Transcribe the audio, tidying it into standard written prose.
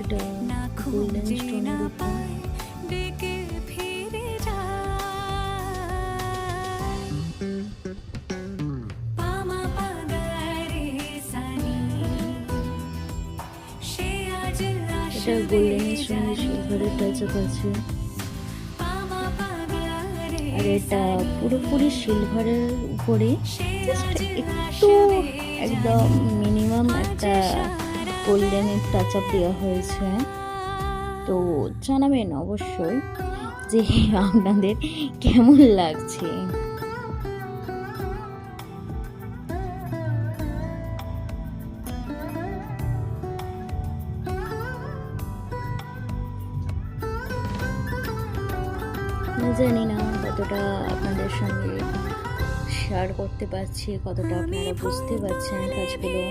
এটা গোল্ডেন স্টোনের উপর। এটা গোল্ডেন স্টোনের সিলভারের টাচ আপ আছে, আর এটা পুরোপুরি সিলভারের উপরে জাস্ট একটু একদম মিনিমাম একটা গোল্ডেনের টাচ আপ দেওয়া হয়েছে। তো জানাবেন অবশ্যই যে আপনাদের কেমন লাগছে। জানি না কতটা আপনাদের সঙ্গে শেয়ার করতে পারছি, কতটা আপনারা বুঝতে পারছেন কাজগুলো।